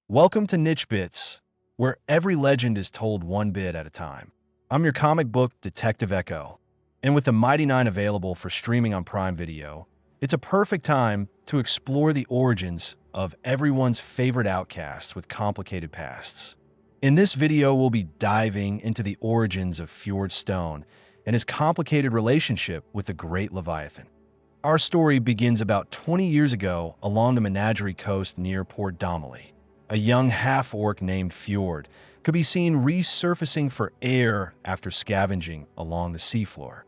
Welcome to NicheBits, where every legend is told one bit at a time. I'm your comic book detective Echo, and with the Mighty Nein available for streaming on Prime Video, it's a perfect time to explore the origins of everyone's favorite outcast with complicated pasts. In this video, we'll be diving into the origins of Fjord Stone and his complicated relationship with the Great Leviathan. Our story begins about 20 years ago along the Menagerie coast near Port Donnelly. A young half-orc named Fjord could be seen resurfacing for air after scavenging along the seafloor.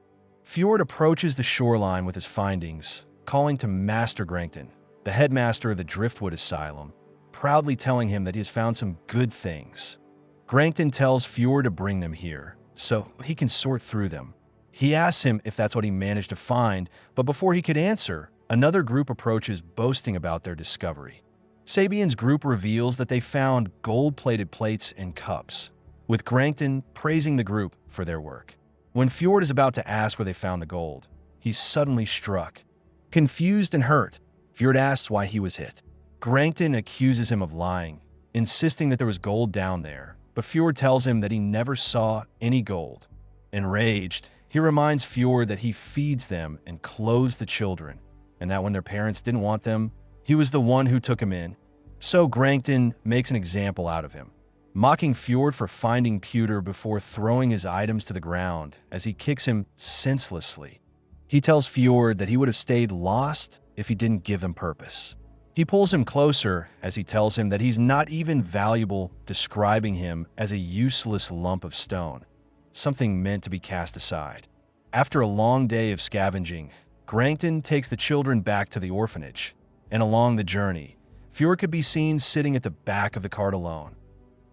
Fjord approaches the shoreline with his findings, calling to Master Grankton, the headmaster of the Driftwood Asylum, proudly telling him that he has found some good things. Grankton tells Fjord to bring them here, so he can sort through them. He asks him if that's what he managed to find, but before he could answer, another group approaches boasting about their discovery. Sabian's group reveals that they found gold-plated plates and cups, with Grankton praising the group for their work. When Fjord is about to ask where they found the gold, he's suddenly struck. Confused and hurt, Fjord asks why he was hit. Grankton accuses him of lying, insisting that there was gold down there, but Fjord tells him that he never saw any gold. Enraged, he reminds Fjord that he feeds them and clothes the children, and that when their parents didn't want them, he was the one who took him in. So Grankton makes an example out of him, mocking Fjord for finding pewter before throwing his items to the ground as he kicks him senselessly. He tells Fjord that he would have stayed lost if he didn't give him purpose. He pulls him closer as he tells him that he's not even valuable, describing him as a useless lump of stone, something meant to be cast aside. After a long day of scavenging, Grankton takes the children back to the orphanage, and along the journey, Fjord could be seen sitting at the back of the cart alone.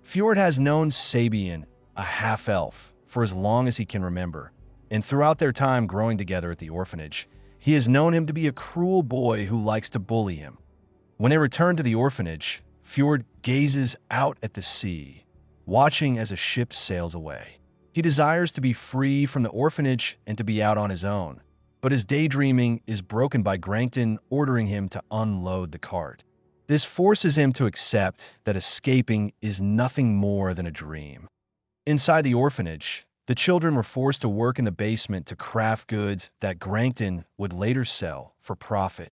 Fjord has known Sabian, a half-elf, for as long as he can remember, and throughout their time growing together at the orphanage, he has known him to be a cruel boy who likes to bully him. When they return to the orphanage, Fjord gazes out at the sea, watching as a ship sails away. He desires to be free from the orphanage and to be out on his own, but his daydreaming is broken by Grankton ordering him to unload the cart. This forces him to accept that escaping is nothing more than a dream. Inside the orphanage, the children were forced to work in the basement to craft goods that Grankton would later sell for profit.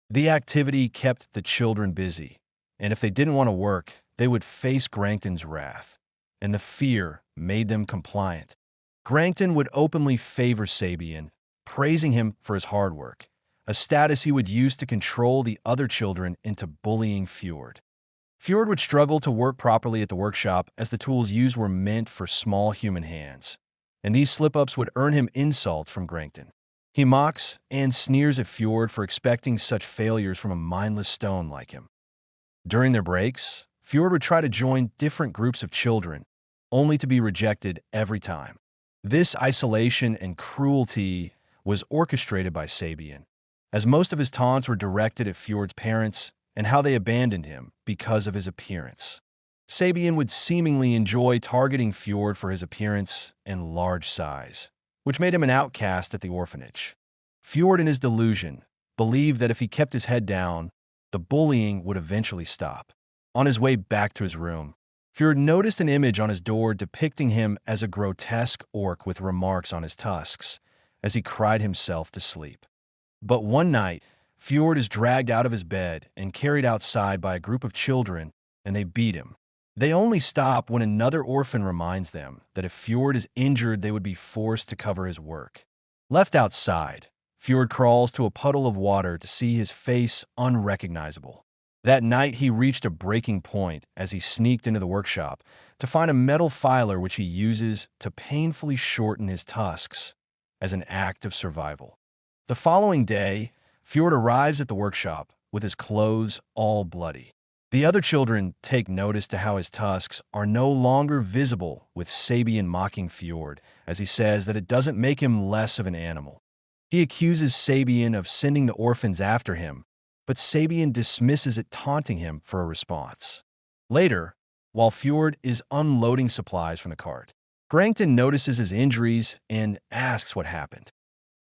The activity kept the children busy, and if they didn't want to work, they would face Grankton's wrath, and the fear made them compliant. Grankton would openly favor Sabian, praising him for his hard work, a status he would use to control the other children into bullying Fjord. Fjord would struggle to work properly at the workshop as the tools used were meant for small human hands, and these slip-ups would earn him insults from Grankton. He mocks and sneers at Fjord for expecting such failures from a mindless stone like him. During their breaks, Fjord would try to join different groups of children, only to be rejected every time. This isolation and cruelty was orchestrated by Sabian, as most of his taunts were directed at Fjord's parents and how they abandoned him because of his appearance. Sabian would seemingly enjoy targeting Fjord for his appearance and large size, which made him an outcast at the orphanage. Fjord, in his delusion, believed that if he kept his head down, the bullying would eventually stop. On his way back to his room, Fjord noticed an image on his door depicting him as a grotesque orc with remarks on his tusks, as he cried himself to sleep. But one night, Fjord is dragged out of his bed and carried outside by a group of children, and they beat him. They only stop when another orphan reminds them that if Fjord is injured, they would be forced to cover his work. Left outside, Fjord crawls to a puddle of water to see his face unrecognizable. That night, he reached a breaking point as he sneaked into the workshop to find a metal filer which he uses to painfully shorten his tusks as an act of survival. The following day, Fjord arrives at the workshop with his clothes all bloody. The other children take notice to how his tusks are no longer visible, with Sabian mocking Fjord as he says that it doesn't make him less of an animal. He accuses Sabian of sending the orphans after him, but Sabian dismisses it, taunting him for a response. Later, while Fjord is unloading supplies from the cart, Grankton notices his injuries and asks what happened.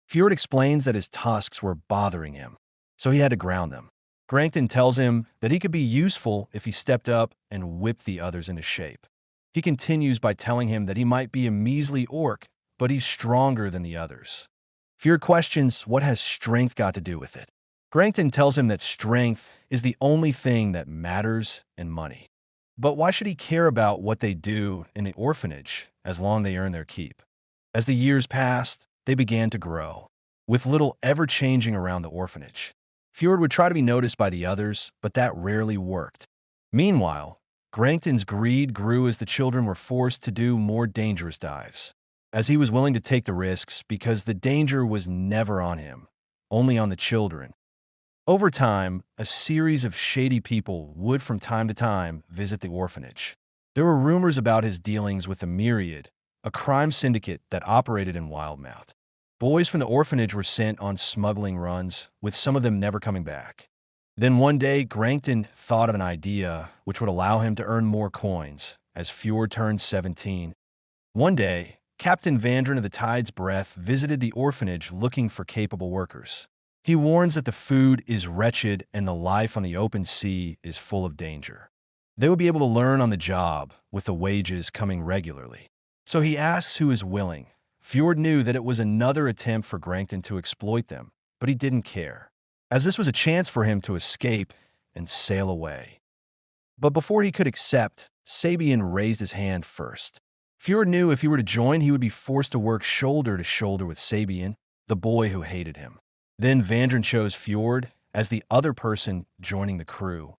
Fjord explains that his tusks were bothering him, so he had to ground them. Granton tells him that he could be useful if he stepped up and whipped the others into shape. He continues by telling him that he might be a measly orc, but he's stronger than the others. Fjord questions what has strength got to do with it. Granton tells him that strength is the only thing that matters in money. But why should he care about what they do in the orphanage as long as they earn their keep? As the years passed, they began to grow, with little ever changing around the orphanage. Fjord would try to be noticed by the others, but that rarely worked. Meanwhile, Granton's greed grew as the children were forced to do more dangerous dives, as he was willing to take the risks because the danger was never on him, only on the children. Over time, a series of shady people would from time to time visit the orphanage. There were rumors about his dealings with the Myriad, a crime syndicate that operated in Wildmouth. Boys from the orphanage were sent on smuggling runs, with some of them never coming back. Then one day, Granton thought of an idea which would allow him to earn more coins, as Fjord turned 17. One day, Captain Vandren of the Tide's Breath visited the orphanage looking for capable workers. He warns that the food is wretched and the life on the open sea is full of danger. They would be able to learn on the job, with the wages coming regularly. So he asks who is willing. Fjord knew that it was another attempt for Granton to exploit them, but he didn't care, as this was a chance for him to escape and sail away. But before he could accept, Sabian raised his hand first. Fjord knew if he were to join, he would be forced to work shoulder to shoulder with Sabian, the boy who hated him. Then Vandren chose Fjord as the other person joining the crew.